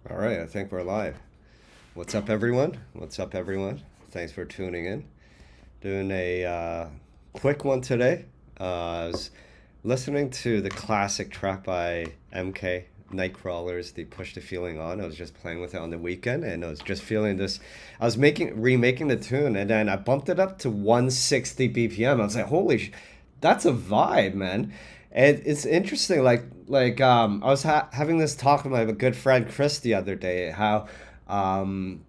All right, I think we're live. What's up, everyone? What's up, everyone? Thanks for tuning in. Doing a quick one today. I was listening to the classic track by MK, Nightcrawlers, the Push the Feeling On. I was just playing with it on the weekend, and I was just feeling this. I was remaking the tune, and then I bumped it up to 160 BPM. I was like, that's a vibe, man. And it's interesting, I was having this talk with my good friend Chris the other day, how um,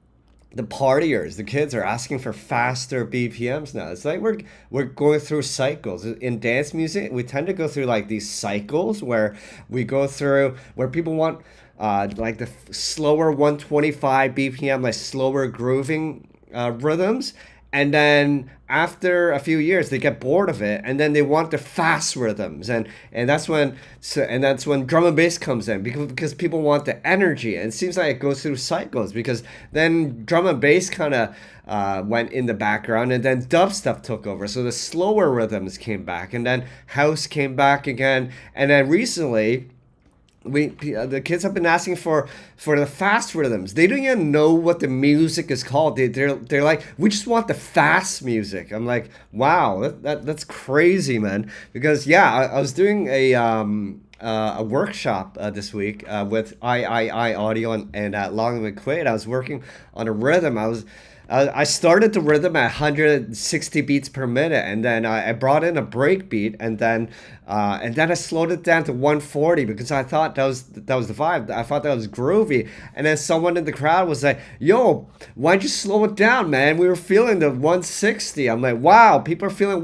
the partiers, the kids are asking for faster BPMs now. It's like we're going through cycles in dance music. We tend to go through like these cycles where we go through where people want like the slower 125 BPM, like slower grooving rhythms, and then after a few years they get bored of it, and then they want the fast rhythms, and that's when drum and bass comes in, because people want the energy, and it seems like it goes through cycles, because then drum and bass kind of went in the background, and then dubstep took over, so the slower rhythms came back, and then house came back again, and then recently the kids have been asking for the fast rhythms. They don't even know what the music is called. They're like, we just want the fast music. I'm like, wow, that's crazy, man. Because yeah, I was doing a workshop this week with I Audio and Long McQuaid. I was working on a rhythm. I started the rhythm at 160 beats per minute, and then I brought in a break beat, and then I slowed it down to 140, because I thought that was the vibe. I thought that was groovy, and then someone in the crowd was like, "Yo, why'd you slow it down, man? We were feeling the 160." I'm like, "Wow, people are feeling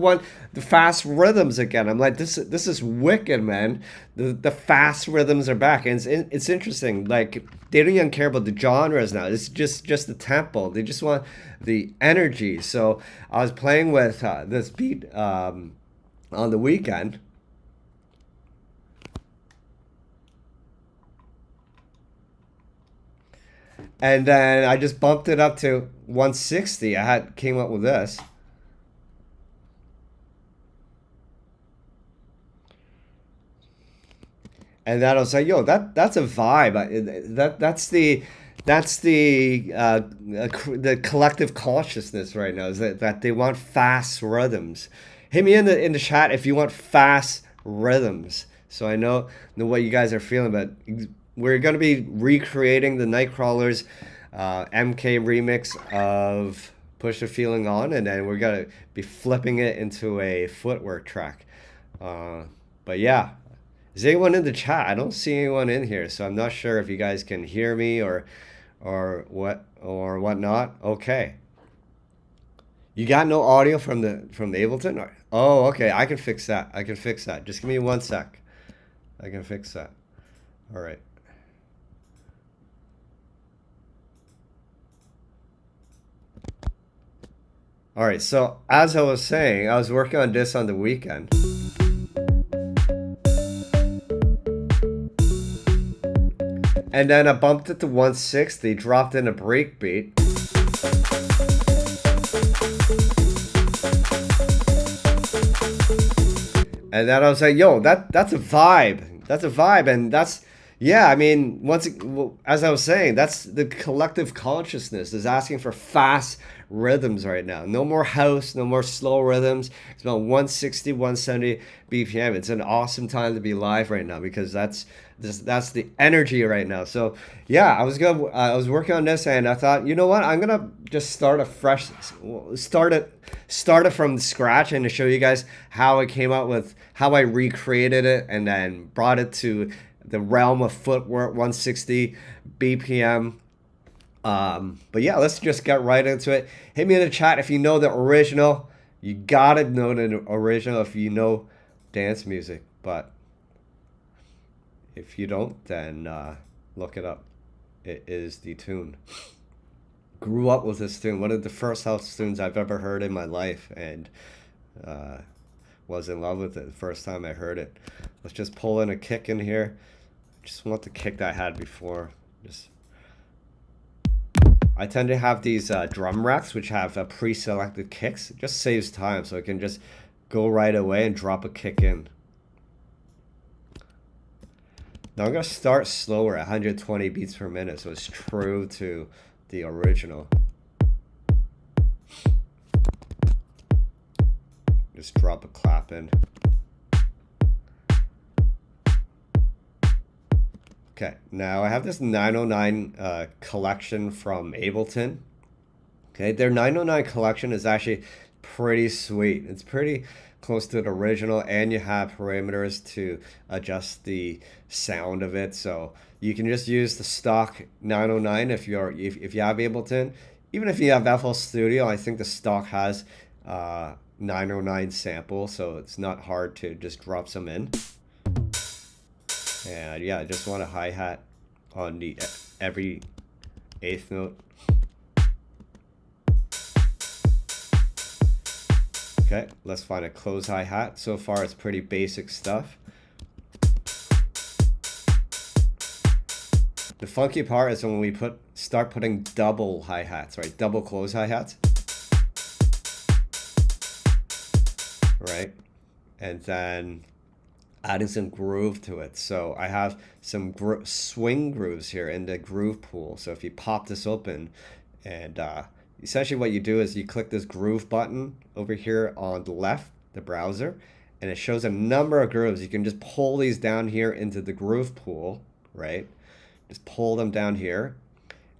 the fast rhythms again." I'm like, this is wicked, man. The fast rhythms are back, and it's interesting. Like, they don't even care about the genres now. It's just the tempo. They just want the energy. So I was playing with this beat on the weekend, and then I just bumped it up to 160. I had came up with this. And then I was like, "Yo, that's a vibe. The collective consciousness right now is that they want fast rhythms. Hit me in the chat if you want fast rhythms, so I know what you guys are feeling. But we're gonna be recreating the Nightcrawlers MK remix of Push the Feeling On, and then we're gonna be flipping it into a Footwork track. But yeah, is anyone in the chat? I don't see anyone in here, so I'm not sure if you guys can hear me or whatnot. Okay, you got no audio from the Ableton? Oh, okay. I can fix that. I can fix that. Just give me 1 sec. I can fix that. All right. All right. So as I was saying, I was working on this on the weekend. And then I bumped it to 160, dropped in a break beat. And then I was like, "Yo, that's a vibe. That's a vibe." And yeah. I mean, as I was saying, that's the collective consciousness is asking for fast rhythms right now. No more house, no more slow rhythms. It's about 160, 170 BPM. It's an awesome time to be live right now, because that's the energy right now. So yeah, I was working on this, and I thought, you know what? I'm gonna just start it from scratch, and to show you guys how I came out with how I recreated it, and then brought it to the realm of Footwork 160 BPM. But yeah, let's just get right into it. Hit me in the chat if you know the original. You gotta know the original if you know dance music. But if you don't, then look it up. It is the tune. Grew up with this tune. One of the first house tunes I've ever heard in my life, and uh, was in love with it the first time I heard it. Let's just pull in a kick in here. Just want the kick that I had before. I tend to have these drum racks which have pre-selected kicks. It just saves time, so I can just go right away and drop a kick in. Now I'm gonna start slower at 120 beats per minute, so it's true to the original. Just drop a clap in. Okay, now I have this 909 collection from Ableton. Okay, their 909 collection is actually pretty sweet. It's pretty close to the original, and you have parameters to adjust the sound of it. So you can just use the stock 909 if you have Ableton. Even if you have FL Studio, I think the stock has 909 sample, so it's not hard to just drop some in. And yeah, I just want a hi-hat on the every eighth note. Okay, let's find a close hi-hat. So far it's pretty basic stuff. The funky part is when we start putting double hi-hats, right? Double close hi-hats. Right? And then adding some groove to it. So I have some swing grooves here in the groove pool. So if you pop this open, and essentially what you do is you click this groove button over here on the left, the browser, and it shows a number of grooves. You can just pull these down here into the groove pool, right? Just pull them down here,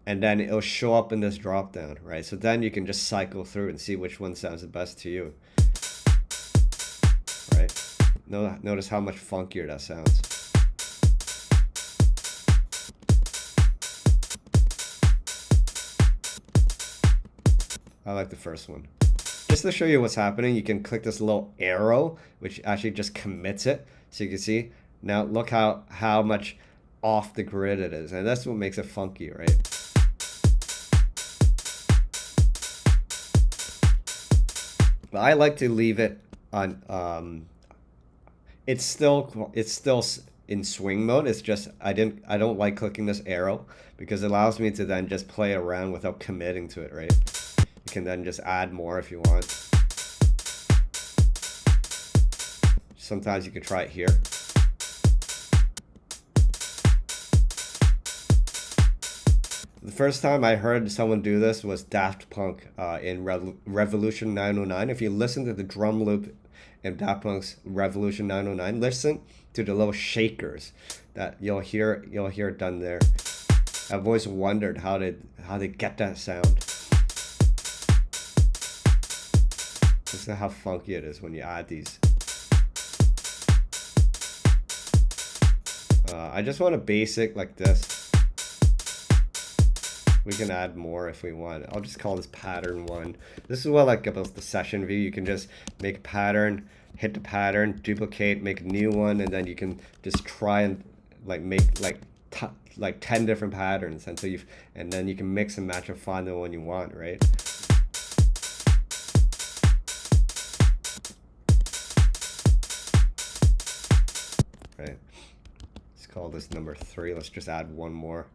and then it'll show up in this drop down, right? So then you can just cycle through and see which one sounds the best to you. Notice how much funkier that sounds. I like the first one. Just to show you what's happening, you can click this little arrow, which actually just commits it. So you can see, now look how much off the grid it is. And that's what makes it funky, right? But I like to leave it on, it's still in swing mode. It's just I don't like clicking this arrow because it allows me to then just play around without committing to it, right? You can then just add more if you want. Sometimes you can try it here. The first time I heard someone do this was Daft Punk in Revolution 909. If you listen to the drum loop in Daft Punk's Revolution 909, listen to the little shakers that you'll hear done there. I've always wondered how they get that sound. Listen to how funky it is when you add these. I just want a basic like this. We can add more if we want. I'll just call this pattern 1. This is what I like about the session view. You can just make a pattern, hit the pattern, duplicate, make a new one, and then you can just try and make 10 different patterns until and then you can mix and match and find the one you want, right? Right. Let's call this number 3. Let's just add one more.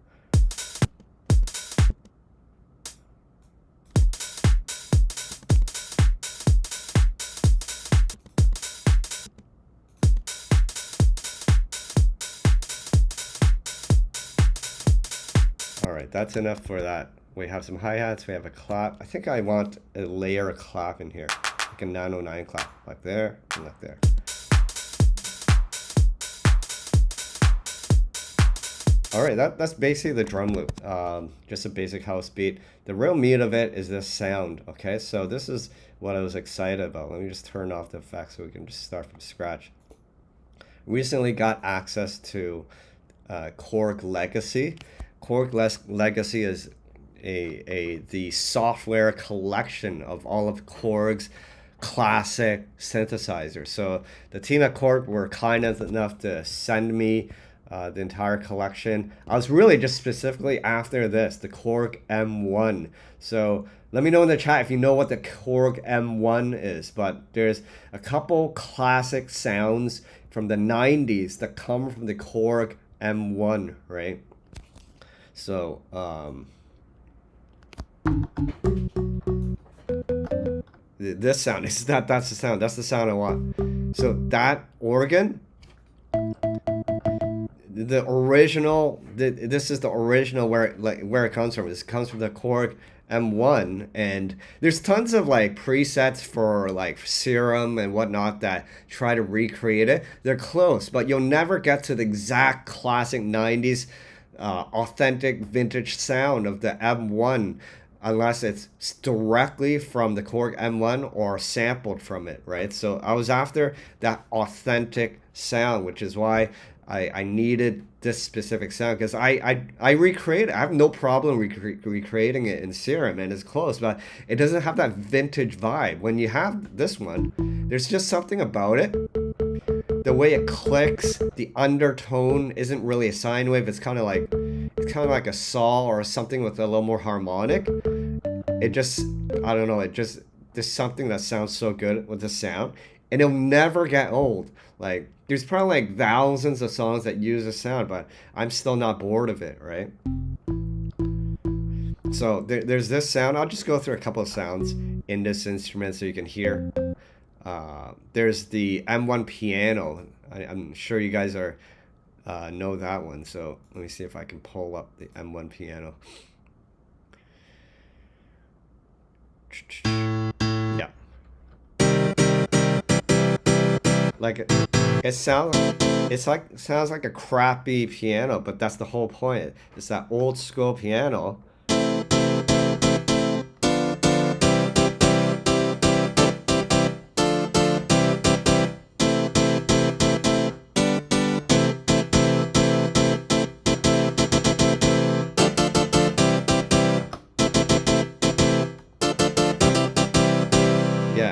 Alright, that's enough for that. We have some hi-hats, we have a clap. I think I want a layer of clap in here. Like a 909 clap. Like there, and like there. Alright, that's basically the drum loop. Just a basic house beat. The real meat of it is this sound, okay? So this is what I was excited about. Let me just turn off the effects so we can just start from scratch. Recently got access to Korg Legacy. Korg Legacy is the software collection of all of Korg's classic synthesizers. So the team at Korg were kind enough to send me the entire collection. I was really just specifically after this, the Korg M1. So let me know in the chat if you know what the Korg M1 is. But there's a couple classic sounds from the 90s that come from the Korg M1, right? So, this sound, that's the sound, that's the sound I want. So that organ, the original, this is the original where it comes from. This comes from the Korg M1, and there's tons of like presets for like Serum and whatnot that try to recreate it. They're close, but you'll never get to the exact classic 90s authentic vintage sound of the M1 unless it's directly from the Korg M1 or sampled from it, right? So I was after that authentic sound, which is why I needed this specific sound, because I recreate it. I have no problem recreating it in Serum, and it's close, but it doesn't have that vintage vibe. When you have this one, there's just something about it. The way it clicks, the undertone isn't really a sine wave. It's kind of like a saw or something with a little more harmonic. It just, I don't know, there's something that sounds so good with the sound, and it'll never get old. Like, there's probably like thousands of songs that use the sound, but I'm still not bored of it, right? So there's this sound. I'll just go through a couple of sounds in this instrument so you can hear. There's the M1 piano. I'm sure you guys know that one. So let me see if I can pull up the M1 piano. Yeah. Like it sounds like a crappy piano, but that's the whole point. It's that old school piano.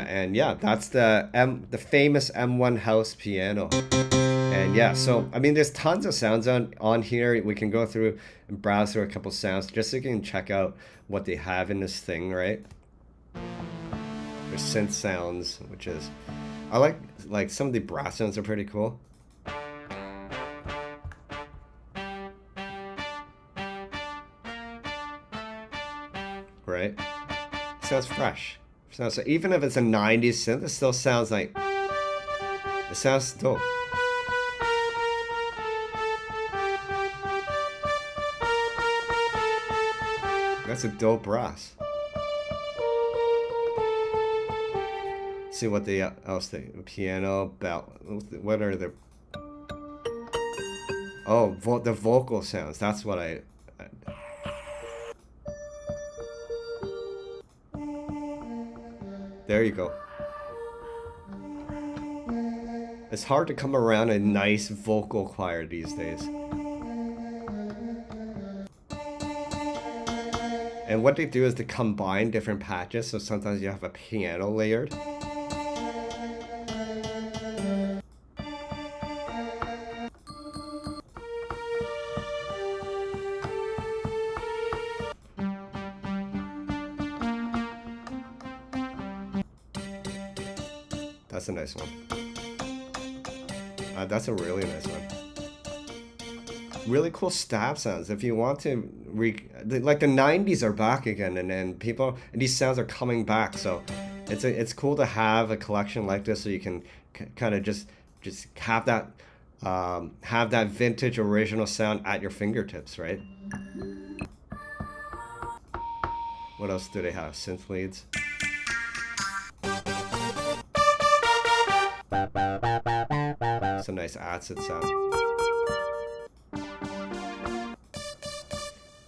And yeah, that's the famous M1 house piano. And yeah, so I mean, there's tons of sounds on here. We can go through and browse through a couple sounds just so you can check out what they have in this thing, right? There's synth sounds, which is, I like some of the brass sounds are pretty cool. Right? Sounds fresh. So even if it's a 90s synth, it still sounds like, it sounds dope. That's a dope brass. See what else the piano, bell, what are the, oh, the vocal sounds. That's what I there you go. It's hard to come around a nice vocal choir these days. And what they do is to combine different patches, so sometimes you have a piano layered. That's a nice one. That's a really nice one. Really cool stab sounds. If you want to, like the 90s are back again, and these sounds are coming back. So it's cool to have a collection like this, so you can kind of just have that vintage original sound at your fingertips, right? What else do they have? Synth leads. It's a nice acid sound.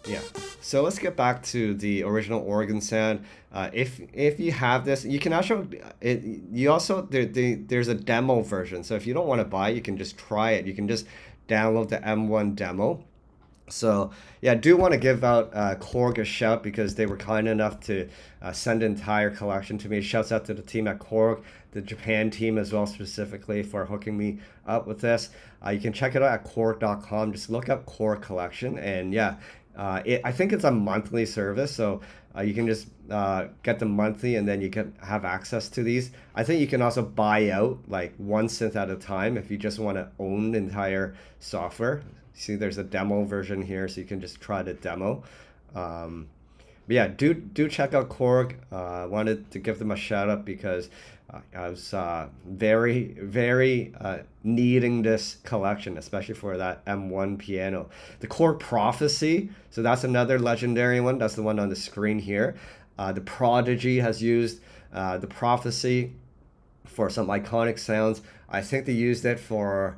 Yeah. So let's get back to the original organ sound. If you have this, you can actually there's a demo version. So if you don't want to buy, you can just try it. You can just download the M1 demo. So yeah, I do want to give out Korg a shout, because they were kind enough to send an entire collection to me. Shouts out to the team at Korg, the Japan team as well, specifically for hooking me up with this. You can check it out at korg.com. Just look up Korg Collection, and yeah, I think it's a monthly service, so you can just get the monthly, and then you can have access to these. I think you can also buy out like one synth at a time if you just want to own the entire software. See, there's a demo version here, so you can just try the demo. But yeah, do check out Korg. I wanted to give them a shout out because I was very needing this collection, especially for that M1 piano. The Korg Prophecy, so that's another legendary one. That's the one on the screen here. The Prodigy has used the Prophecy for some iconic sounds. I think they used it for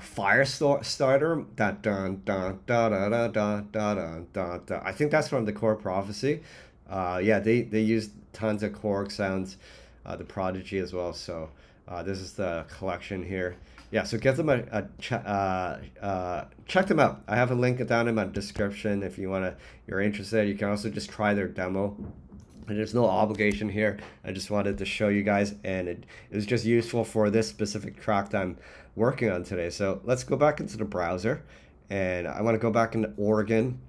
Starter. That dun dun da da da da da da da da. I think that's from the Korg Prophecy. Yeah, they used tons of Korg sounds, the Prodigy as well. So this is the collection here. Yeah, so give them check them out. I have a link down in my description if you're interested. You can also just try their demo. And there's no obligation here. I just wanted to show you guys, and it was just useful for this specific track that I'm working on today. So let's go back into the browser, and I want to go back into organ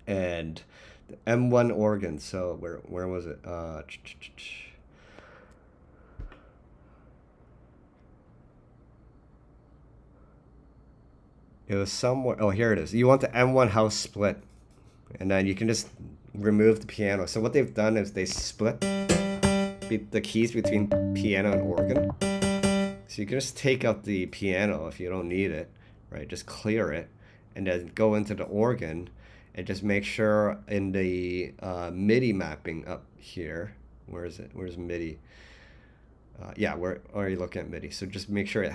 and the M1 organ. So where was it? It was somewhere. Oh, here it is. You want the M1 house split, and then you can just remove the piano. So what they've done is they split the keys between piano and organ. So you can just take out the piano if you don't need it, right? Just clear it, and then go into the organ, and just make sure in the MIDI mapping up here. Where is it? Where's MIDI? Yeah, where are you looking at MIDI? So just make sure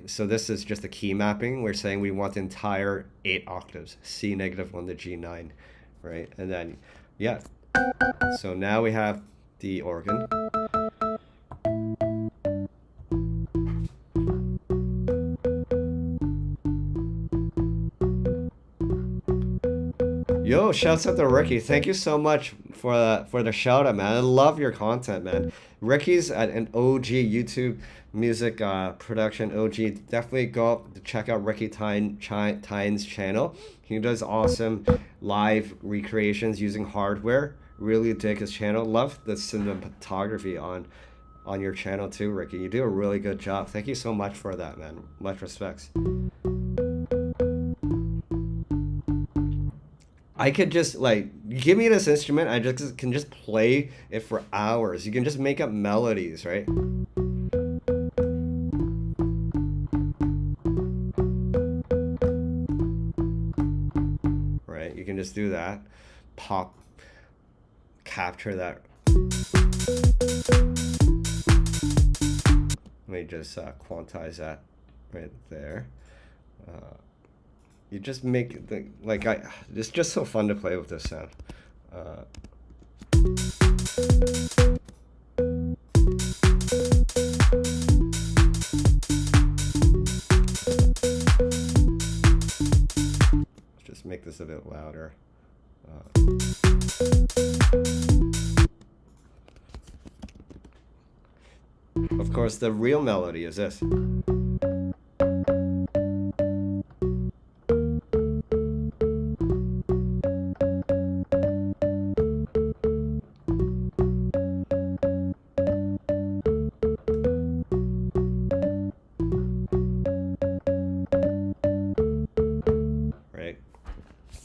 so this is just a key mapping. We're saying we want the entire 8 octaves, C -1 to G9, right? And then, yeah. So now we have the organ. Yo, shouts out to Ricky. Thank you so much for the shout out, man. I love your content, man. Ricky's an OG YouTube music production OG. Definitely go up to check out Ricky Tyne's channel. He does awesome live recreations using hardware. Really dig his channel. Love the cinematography on your channel too, Ricky. You do a really good job. Thank you so much for that, man. Much respects. I could just give me this instrument. I just can just play it for hours. You can just make up melodies, right? Right. You can just do that. Capture that. Let me just quantize that right there. You just make it's just so fun to play with this sound. Let's just make this a bit louder. Of course, the real melody is this.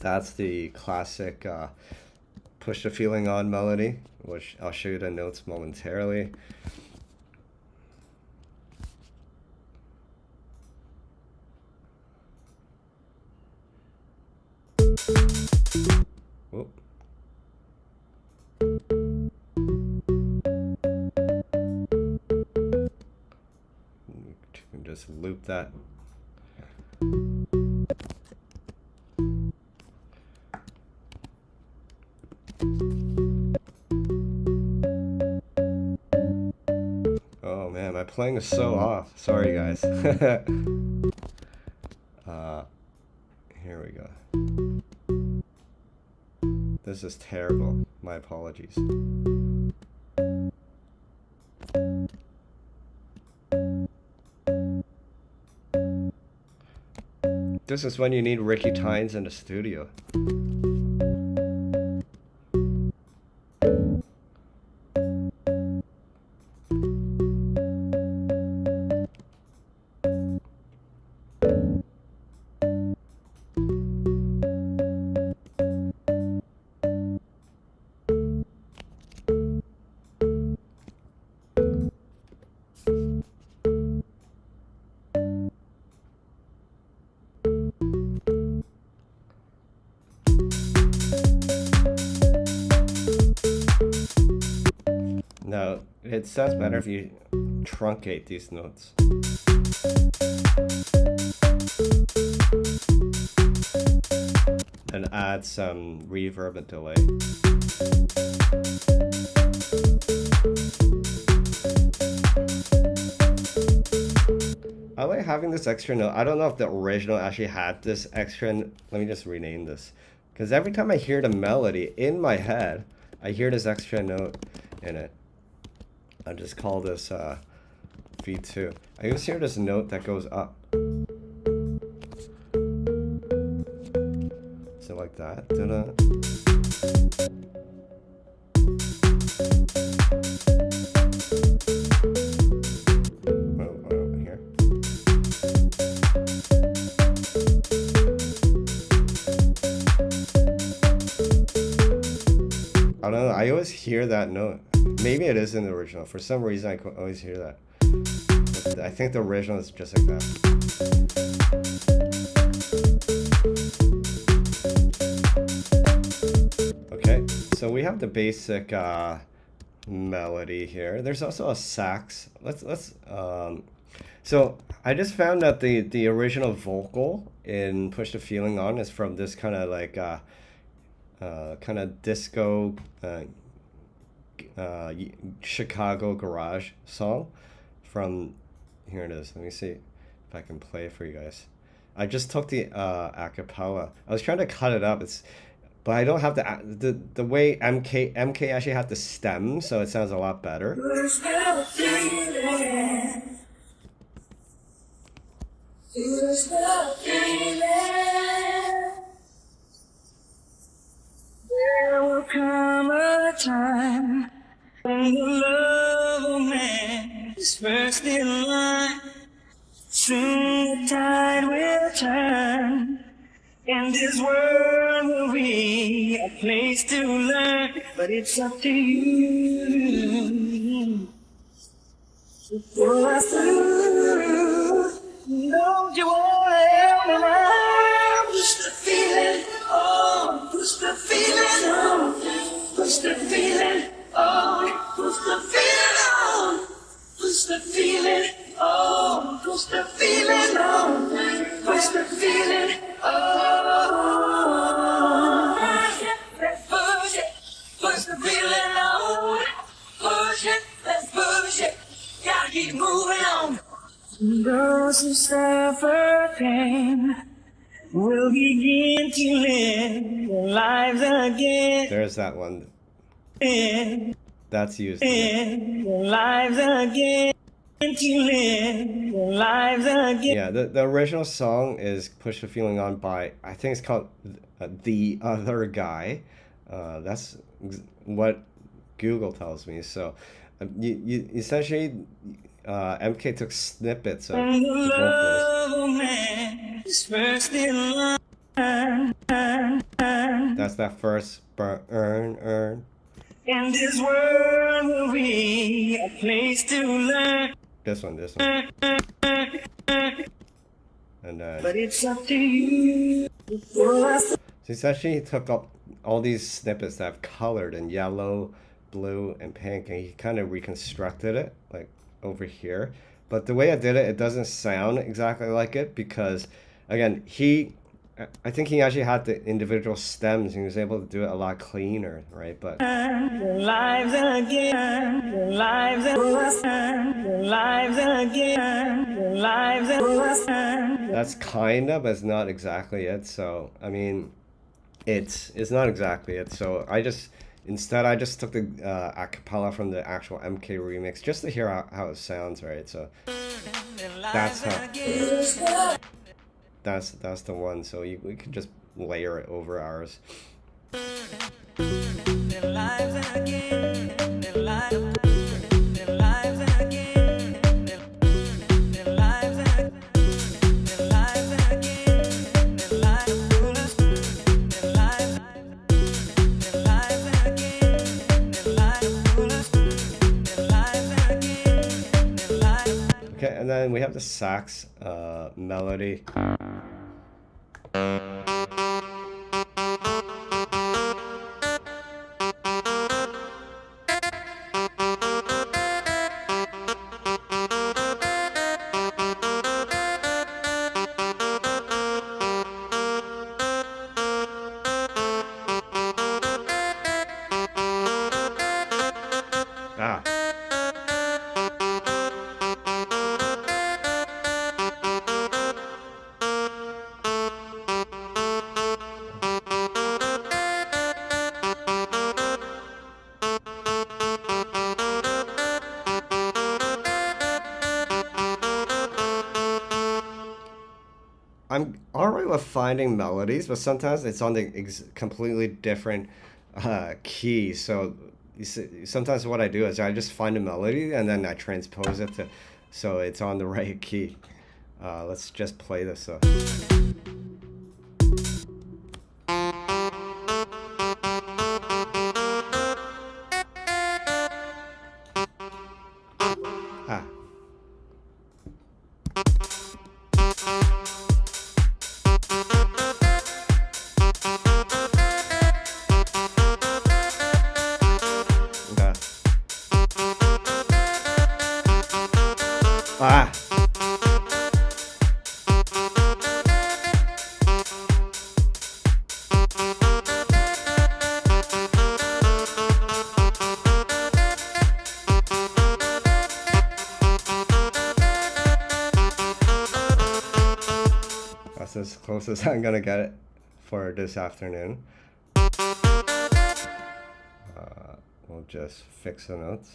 That's the classic push the feeling on melody, which I'll show you the notes momentarily. Whoop. You can just loop that. Oh man, my playing is so off. Sorry guys. Here we go. This is terrible. My apologies. This is when you need Ricky Tynes in the studio. It sounds better if you truncate these notes. And add some reverb and delay. I like having this extra note. I don't know if the original actually had this extra. Let me just rename this. Because every time I hear the melody in my head, I hear this extra note in it. I'll just call this V2. I always hear this note that goes up. So like that. Da-da. Here. I don't know. I always hear that note. Maybe it is in the original. For some reason, I always hear that. But I think the original is just like that. Okay, so we have the basic melody here. There's also a sax. So I just found that the original vocal in "Push the Feeling On" is from this kind of like kind of disco. Chicago garage song from, here it is. Let me see if I can play it for you guys. I just took the acapella. I was trying to cut it up. But I don't have the way MK actually had the stem, so it sounds a lot better. There will come a time when the love of man is first in line. Soon the tide will turn, and this world will be a place to learn. But it's up to you to pull us through. Don't you wanna help me now? Push the feeling on, push the feeling on, push the feeling on, push the feeling on, push the feeling on, push the feeling on, push the feeling on. Let's push it, push the feeling on, push it, let's push it, gotta keep moving on. Those who suffer pain will begin to live their lives again. There's that one. That's used. Their lives again. To live their lives again. Yeah, the original song is "Push the Feeling On" by, I think it's called The Other Guy. That's what Google tells me. So you essentially MK took snippets of the vocals. That's that first burn. And this world will be a place to learn. This one. And then. But it's up to you. So essentially he took up all these snippets that have colored in yellow, blue, and pink, and he kind of reconstructed it like over here. But the way I did it, it doesn't sound exactly like it because, again, I think he actually had the individual stems and he was able to do it a lot cleaner, right? But lives again, lives again, lives again. That's kind of, but it's not exactly it. So I mean, it's not exactly it. So I just took the acapella from the actual MK remix just to hear how it sounds, right? So that's how. That's the one. So we could just layer it over ours. Okay, and then we have the sax melody. I'm alright with finding melodies, but sometimes it's on the completely different key. So sometimes what I do is I just find a melody and then I transpose it to so it's on the right key. Let's just play this. Ah. Okay. Ah. That's as close as I'm gonna get it for this afternoon. We'll just fix the notes.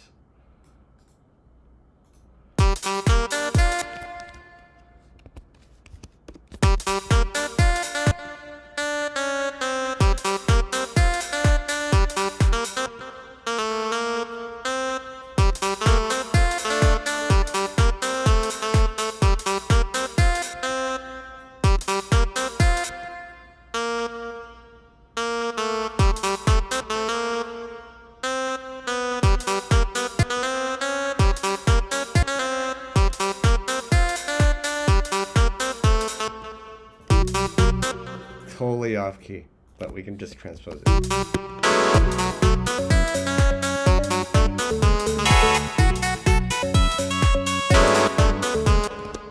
Totally off key, but we can just transpose it.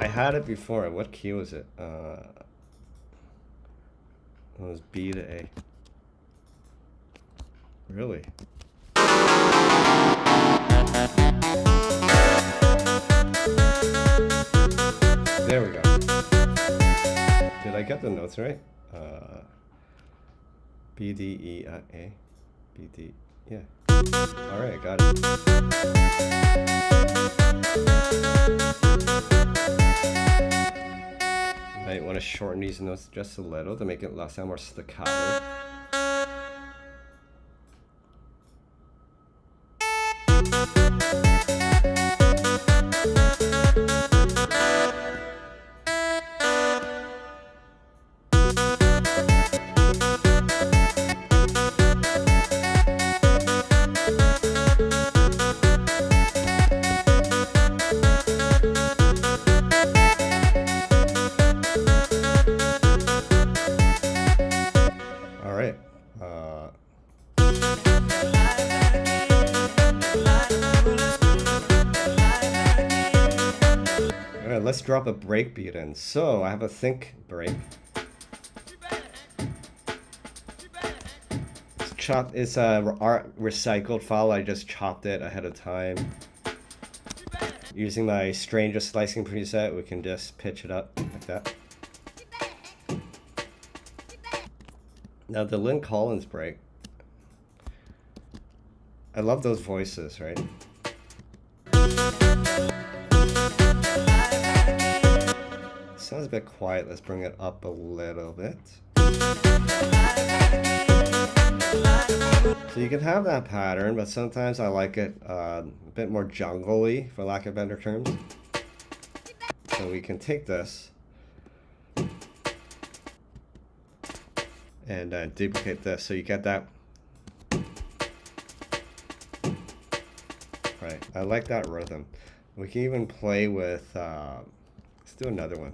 I had it before. What key was it? It was B to A. Really? There we go. Did I get the notes right? B, D, E, A. B, D, yeah. Alright, got it. Might want to shorten these notes just a little to make it sound more staccato. Alright, let's drop a break beat in. So I have a think break. It's a recycled file. I just chopped it ahead of time. Using my stranger slicing preset, we can just pitch it up like that. Now the Lynn Collins break. I love those voices, right? Sounds a bit quiet. Let's bring it up a little bit. So you can have that pattern, but sometimes I like it a bit more jungle-y, for lack of better terms. So we can take this and duplicate this, so you get that. Right, I like that rhythm. We can even play with, let's do another one.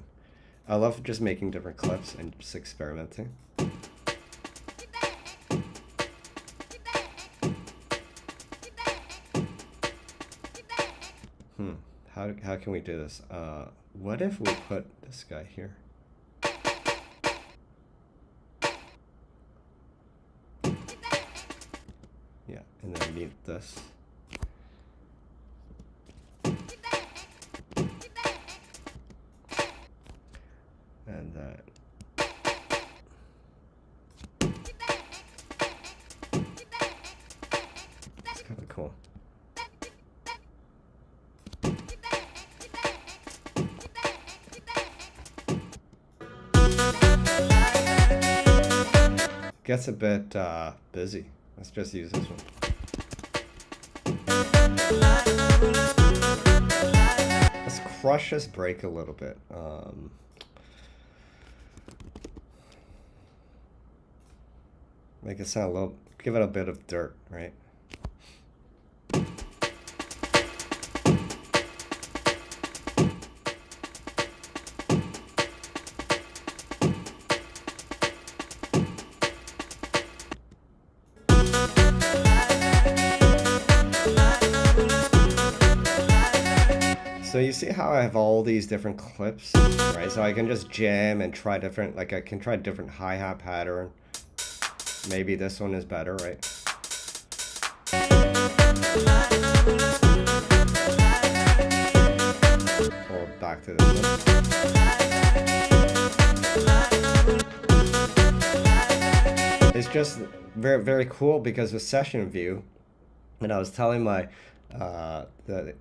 I love just making different clips and just experimenting. How can we do this? What if we put this guy here? Yeah, and then mute this. And that. It's kind of cool. gets a bit busy. Let's just use this one. Let's crush this break a little bit. Make it sound a little, give it a bit of dirt, right? So you see how I have all these different clips, right? So I can just jam and try different, like I can try different hi-hat pattern. Maybe this one is better, right? Or back to this one. It's just very, very cool because with session view, and I was telling my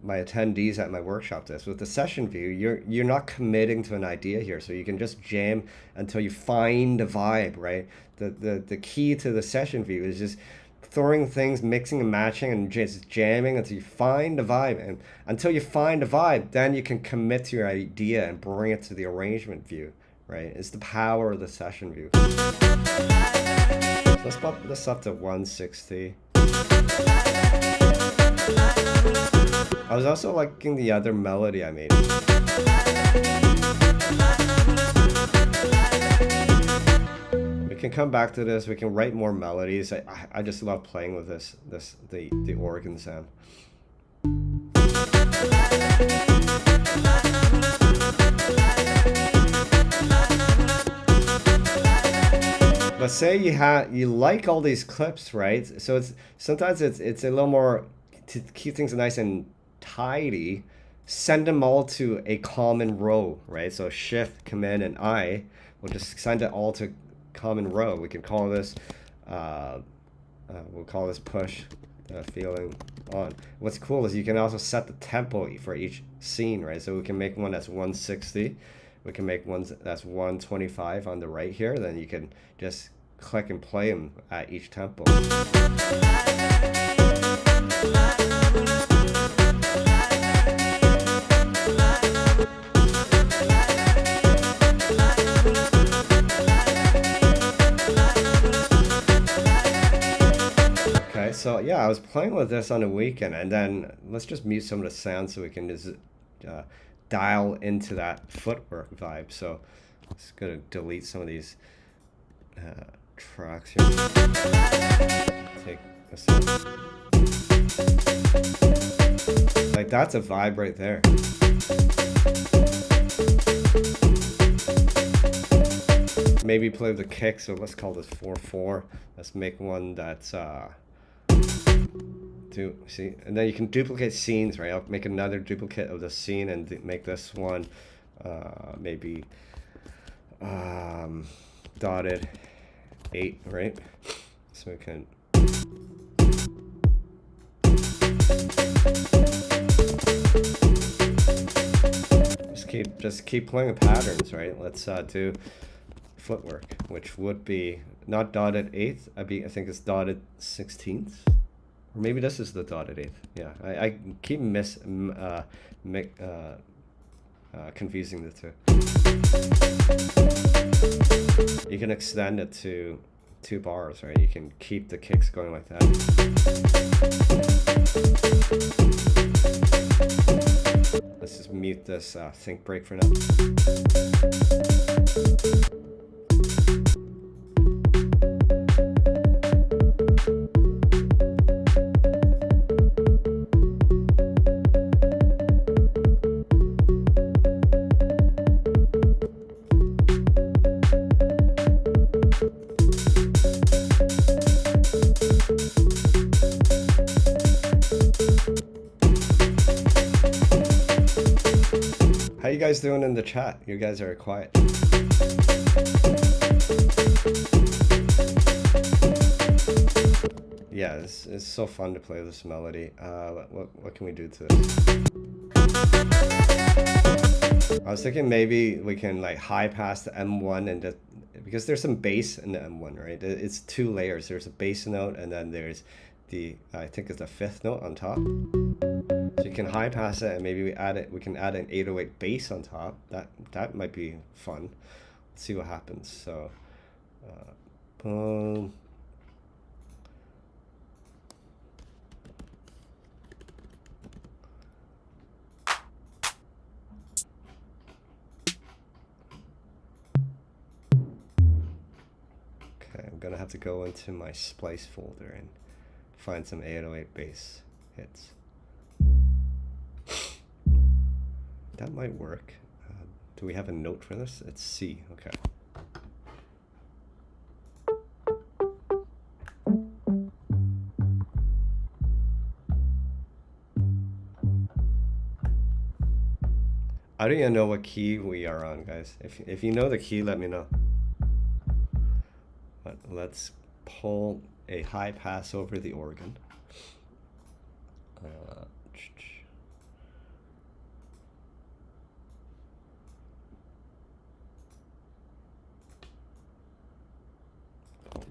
my attendees at my workshop this, with the session view, you're not committing to an idea here, so you can just jam until you find a vibe, right? The key to the session view is just throwing things, mixing and matching, and just jamming until you find a vibe, and until you find a vibe, then you can commit to your idea and bring it to the arrangement view, right? It's the power of the session view. So let's bump this up to 160. I was also liking the other melody I made. We can come back to this. We can write more melodies. I just love playing with the organ sound. But say you like all these clips, right? So sometimes it's a little more to keep things nice and tidy. Send them all to a common row, right? So Shift, Command, and I will just send it all to common row. We can call this we'll call this push feeling on. What's cool is you can also set the tempo for each scene, right? So we can make one that's 160. We can make one that's 125 on the right here. Then you can just click and play them at each tempo. Okay, so yeah, I was playing with this on the weekend, and then let's just mute some of the sound so we can just dial into that footwork vibe. So I'm just gonna delete some of these tracks here. Take this out. Like that's a vibe right there. Maybe play with the kick, so let's call this 4/4. Let's make one that's see, and then you can duplicate scenes, right? I'll make another duplicate of the scene and make this one maybe dotted 8, right? So we can just keep playing the patterns, right? Let's do footwork, which would be not dotted 8th. I think it's dotted 16th. Or maybe this is the dotted 8th. Yeah, I keep confusing the two. You can extend it to 2 bars, right? You can keep the kicks going like that. Let's just mute this think break for now. How you guys doing in the chat? You guys are quiet. Yeah, it's so fun to play this melody. What can we do to this? I was thinking maybe we can like high pass the M1 and just because there's some bass in the M1, right? It's two layers. There's a bass note, and then there's the, I think it's the fifth note on top. So you can high pass it, and maybe we can add an 808 bass on top. That might be fun. Let's see what happens. So, boom. Okay, I'm gonna have to go into my Splice folder and find some 808 bass hits. That might work. Do we have a note for this? It's C. Okay. I don't even know what key we are on, guys. If you know the key, let me know. But let's pull a high pass over the organ. Oh,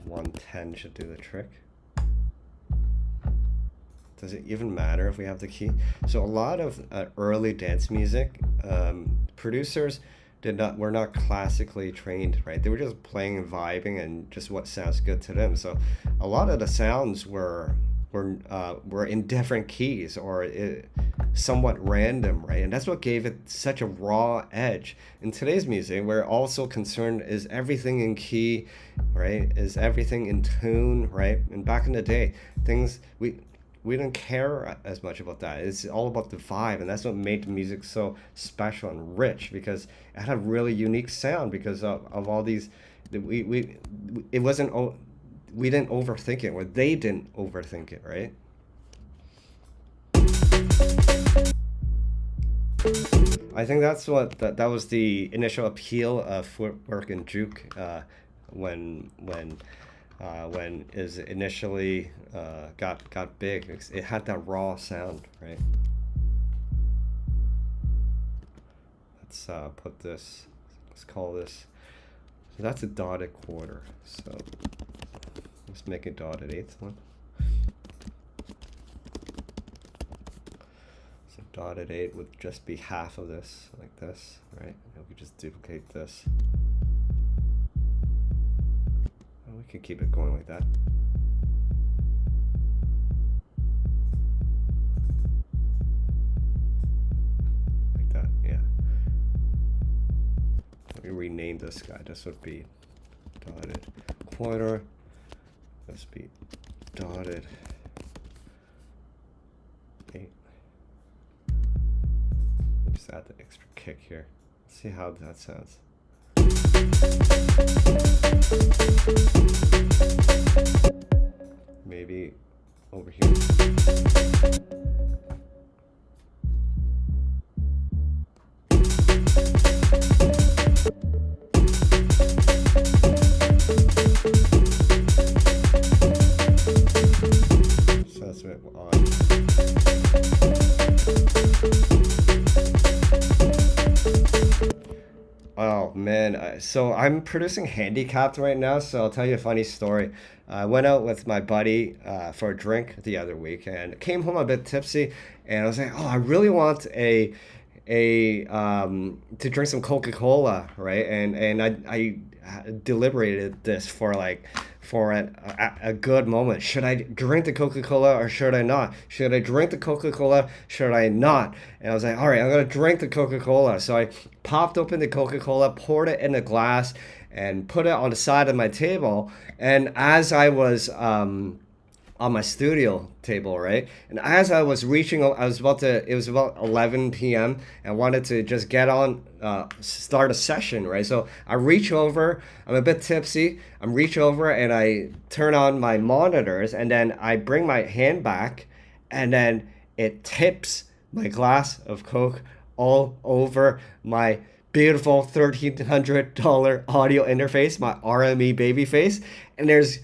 110 should do the trick. Does it even matter if we have the key? So a lot of early dance music, producers were not classically trained, right? They were just playing and vibing and just what sounds good to them. So a lot of the sounds were in different keys or somewhat random, right? And that's what gave it such a raw edge. In today's music, we're also concerned, is everything in key, right? Is everything in tune, right? And back in the day, we didn't care as much about that. It's all about the vibe, and that's what made the music so special and rich, because it had a really unique sound because of all these. We didn't overthink it, or they didn't overthink it, right? I think that's what that was the initial appeal of Footwork and Juke when is initially got big. It had that raw sound, right? Let's put this. Let's call this. So that's a dotted quarter. So let's make a dotted eighth one. So dotted eight would just be half of this, like this, right? And we just duplicate this. We can keep it going like that. Like that, yeah. Let me rename this guy. This would be dotted quarter. This would be dotted eight. Let me just add the extra kick here. Let's see how that sounds. Maybe over here. So that's a bit odd. Oh man, so I'm producing Handicapped right now, so I'll tell you a funny story. I went out with my buddy for a drink the other week and came home a bit tipsy, and I was like, oh, I really want to drink some Coca-Cola, right? And I deliberated this for a good moment. Should I drink the Coca-Cola or should I not? Should I drink the Coca-Cola? Should I not? And I was like, all right, I'm gonna drink the Coca-Cola. So I popped open the Coca-Cola, poured it in a glass, and put it on the side of my table. And as I was on my studio table, right? And as I was reaching, it was about 11 p.m. and I wanted to just get on, start a session, right? So I reach over, I'm a bit tipsy, I reach over and I turn on my monitors, and then I bring my hand back, and then it tips my glass of Coke all over my beautiful $1,300 audio interface, my RME babyface, and there's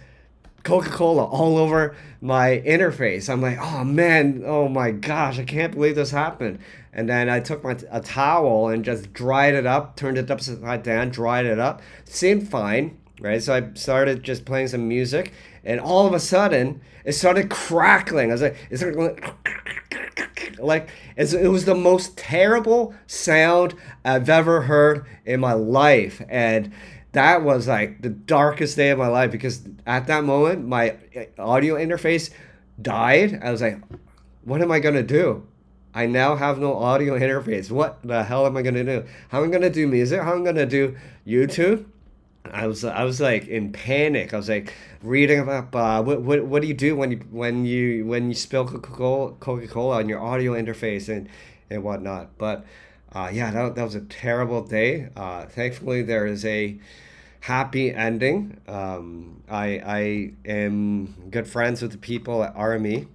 Coca-Cola all over my interface. I'm like, oh man, oh my gosh, I can't believe this happened. And then I took a towel and just dried it up, turned it upside down, dried it up. Seemed fine, right? So I started just playing some music, and all of a sudden it started crackling. I was like, it started going like it was the most terrible sound I've ever heard in my life, and that was like the darkest day of my life because at that moment my audio interface died. I was like, what am I gonna do? I now have no audio interface. What the hell am I gonna do? How am I gonna do music? How am I gonna do YouTube? I was like in panic. I was like reading about what do you do when you spill Coca-Cola on your audio interface and whatnot. But yeah, that was a terrible day. Thankfully, there is a happy ending. I am good friends with the people at RME.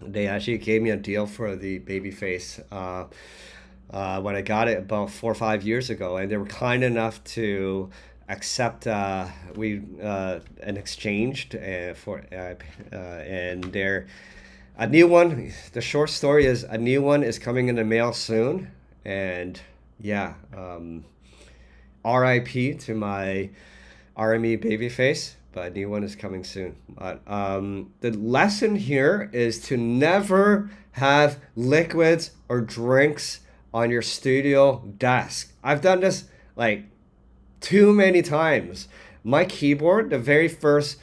They actually gave me a deal for the Babyface when I got it about 4 or 5 years ago, and they were kind enough to accept an exchange and they're a new one. The short story is a new one is coming in the mail soon, and yeah, R.I.P. to my RME Babyface, but a new one is coming soon. But the lesson here is to never have liquids or drinks on your studio desk. I've done this like too many times. My keyboard, the very first,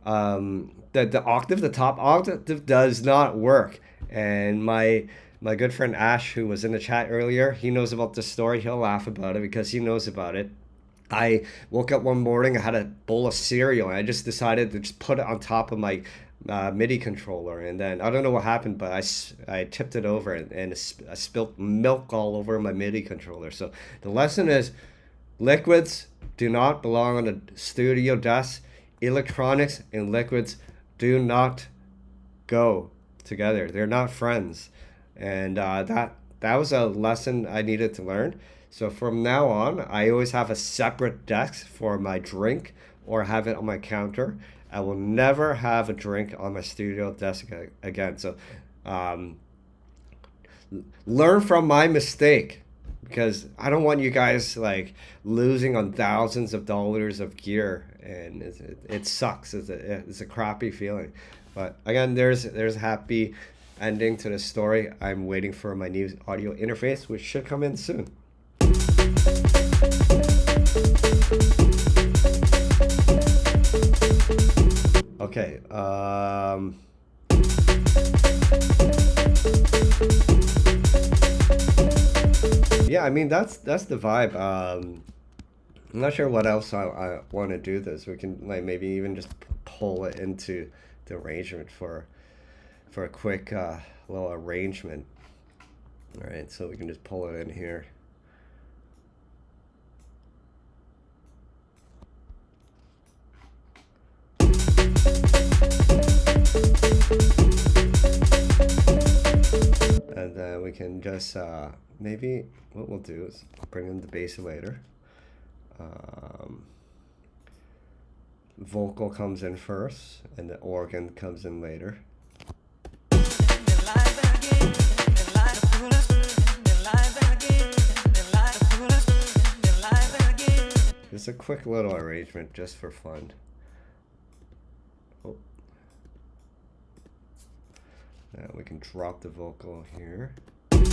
the octave, the top octave does not work. And my good friend Ash, who was in the chat earlier, he knows about this story. He'll laugh about it because he knows about it. I woke up one morning, I had a bowl of cereal, and I just decided to just put it on top of my MIDI controller. And then I don't know what happened, but I tipped it over and I spilled milk all over my MIDI controller. So the lesson is liquids do not belong on a studio desk. Electronics and liquids do not go together. They're not friends. And that was a lesson I needed to learn. So from now on, I always have a separate desk for my drink or have it on my counter. I will never have a drink on my studio desk again. So learn from my mistake, because I don't want you guys like losing on thousands of dollars of gear, and it sucks. It's a crappy feeling. But again, there's a happy ending to the story. I'm waiting for my new audio interface, which should come in soon. Okay. Yeah, I mean that's the vibe. I'm not sure what else I want to do this. We can like maybe even just pull it into the arrangement for a quick little arrangement. All right, so we can just pull it in here. And then we can just maybe what we'll do is bring in the bass later. Vocal comes in first, and the organ comes in later. Just a quick little arrangement just for fun. Oh. Now we can drop the vocal here. And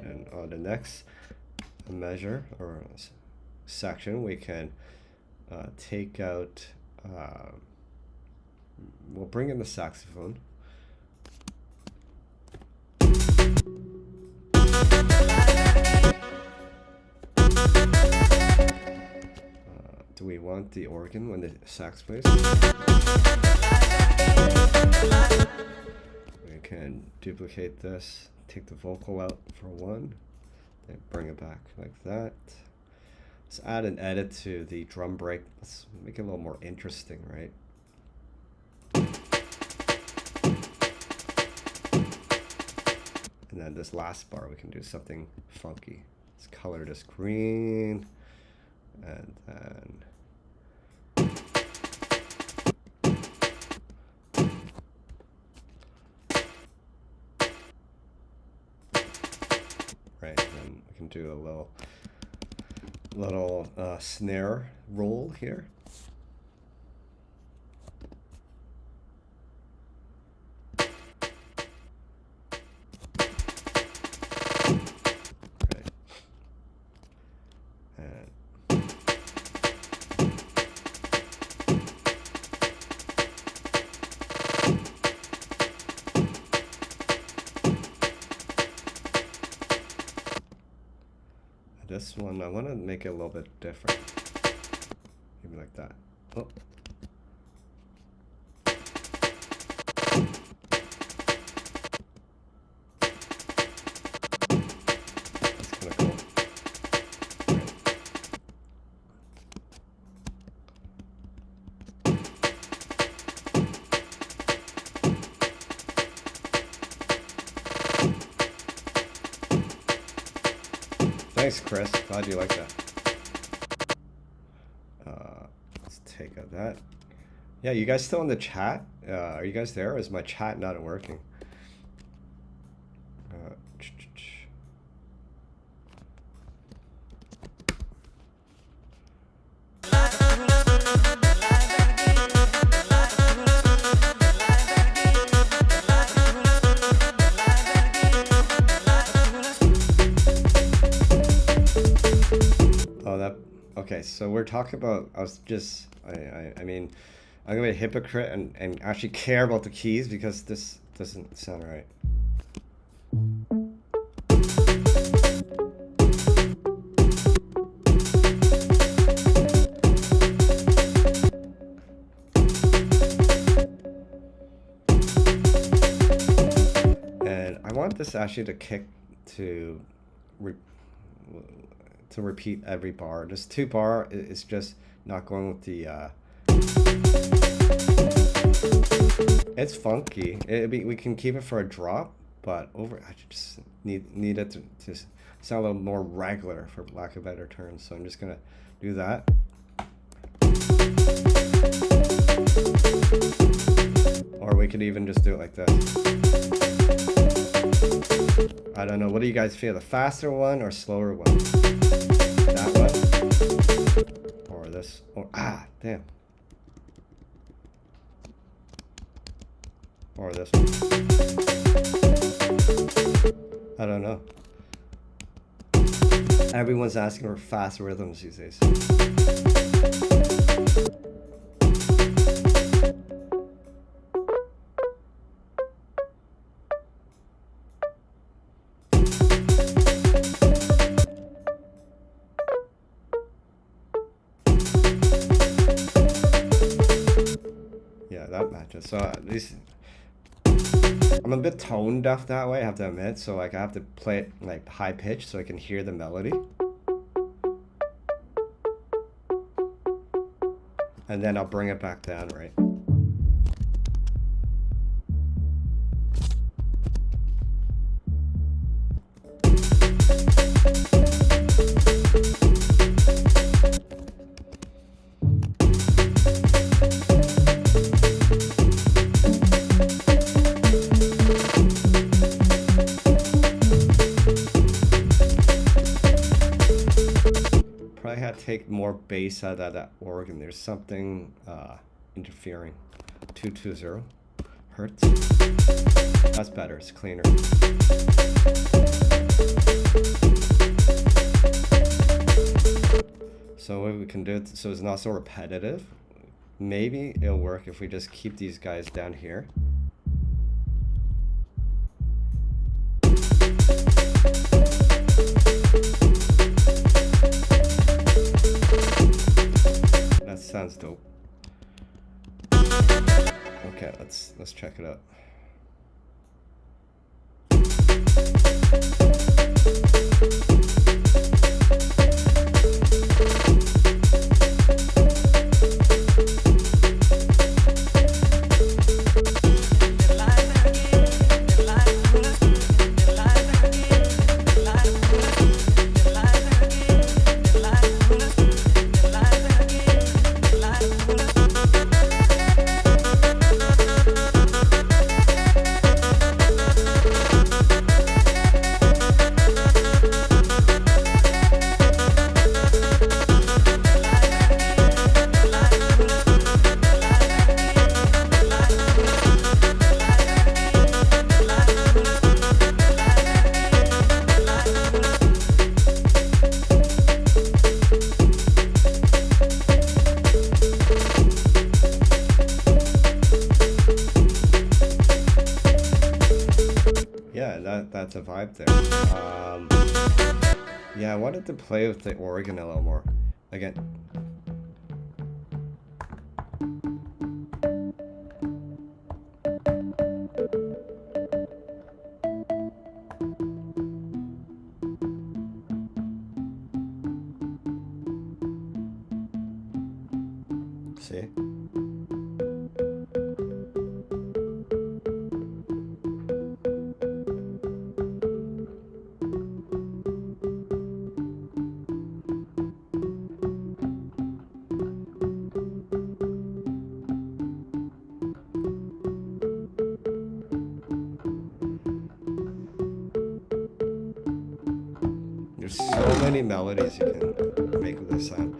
then on the next measure or section, we can take out, we'll bring in the saxophone. Do we want the organ when the sax plays? We can duplicate this, take the vocal out for one, then bring it back like that. Let's add an edit to the drum break. Let's make it a little more interesting, right? And then this last bar, we can do something funky. Let's color this green, and then and do a little snare roll here. This one, I want to make it a little bit different. Maybe like that. Oh. That's kind of cool. Thanks, Chris. Glad you like that. Let's take out that. Yeah, you guys still in the chat? Are you guys there? Or is my chat not working? Okay, so we're talking about, I mean, I'm gonna be a hypocrite and actually care about the keys because this doesn't sound right. And I want this actually to kick to repeat every bar. This 2 bar is just not going with the it's funky. We can keep it for a drop, but I just need it to sound a little more regular, for lack of better terms. So I'm just gonna do that. Or we could even just do it like this. I don't know, what do you guys feel? The faster one or slower one? That one? Or this? Or, damn. Or this one? I don't know. Everyone's asking for fast rhythms these days. That matches. So at least I'm a bit tone deaf that way, I have to admit. So like I have to play it like high pitch so I can hear the melody. And then I'll bring it back down, right? Take more bass out of that organ. There's something interfering. 220 hertz. That's better. It's cleaner. So what we can do, so it's not so repetitive. Maybe it'll work if we just keep these guys down here. Sounds dope. Okay, let's check it out. that's a vibe there. Yeah, I wanted to play with the organ a little more. Again. See? There's so many melodies you can make with this sound.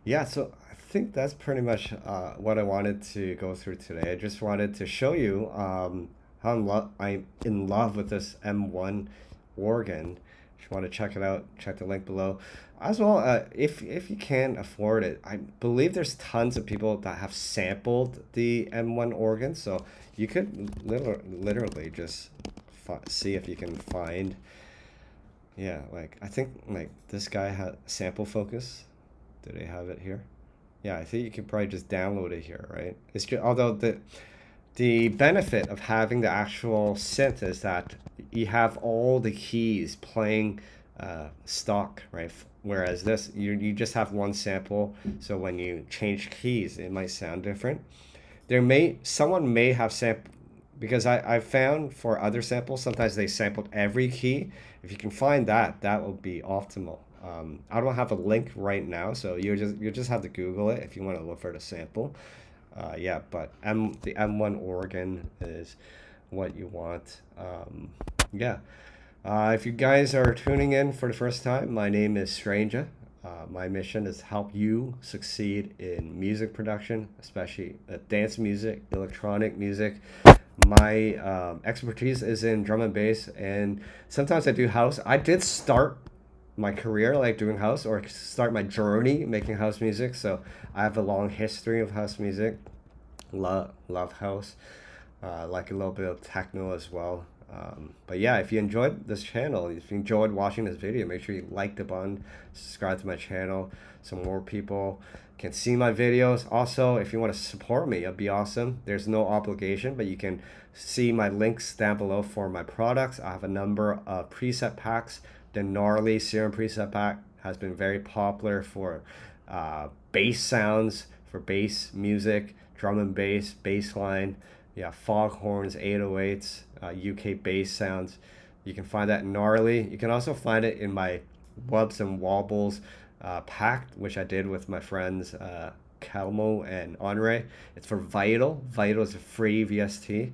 Yeah, so I think that's pretty much what I wanted to go through today. I just wanted to show you how I'm in love with this M1 organ. If you want to check it out, check the link below. As well, if you can afford it, I believe there's tons of people that have sampled the M1 organ, so you could literally just see if you can find. Yeah, like I think like this guy had sample focus. Do they have it here? Yeah, I think you can probably just download it here, right? It's just, although the benefit of having the actual synth is that you have all the keys playing stock, right? Whereas this, you just have one sample, so when you change keys, it might sound different. Someone may have sampled, because I've found for other samples, sometimes they sampled every key. If you can find that, that will be optimal. I don't have a link right now, so you just have to Google it if you want to look for the sample. Yeah, but the M1 organ is what you want. Yeah. If you guys are tuning in for the first time, my name is Stranger. My mission is to help you succeed in music production, especially dance music, electronic music. My expertise is in drum and bass, and sometimes I do house. I did start my career like doing house, or start my journey making house music, so I have a long history of house music. Love house. Like a little bit of techno as well. But yeah, if you enjoyed this channel, if you enjoyed watching this video, make sure you like the button, subscribe to my channel so more people can see my videos. Also, if you want to support me, it'd be awesome. There's no obligation, but you can see my links down below for my products. I have a number of preset packs. The Gnarly Serum preset pack has been very popular for bass sounds, for bass music, drum and bass line. Yeah, foghorns, 808s, UK bass sounds. You can find that in Gnarly. You can also find it in my Wubs and Wobbles pack, which I did with my friends Kelmo and Andre. It's for Vital. Vital is a free VST.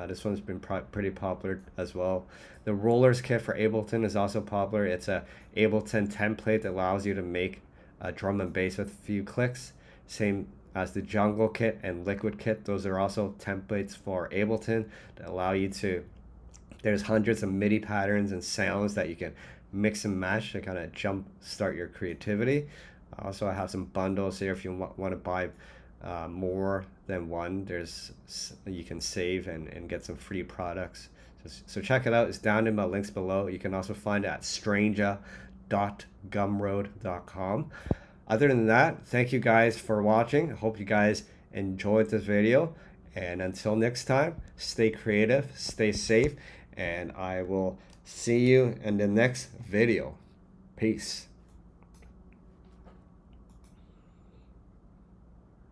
This one's been pretty popular as well. The Rollers kit for Ableton is also popular. It's a Ableton template that allows you to make a drum and bass with a few clicks. Same as the Jungle kit and Liquid kit. Those are also templates for Ableton that allow you to, there's hundreds of MIDI patterns and sounds that you can mix and match to kind of jump start your creativity. Also, I have some bundles here if you want to buy more than one. You can save and get some free products. So check it out. It's down in my links below. You can also find it at stranger.gumroad.com. Other than that, thank you guys for watching. I hope you guys enjoyed this video. And until next time, stay creative, stay safe, and I will see you in the next video. Peace.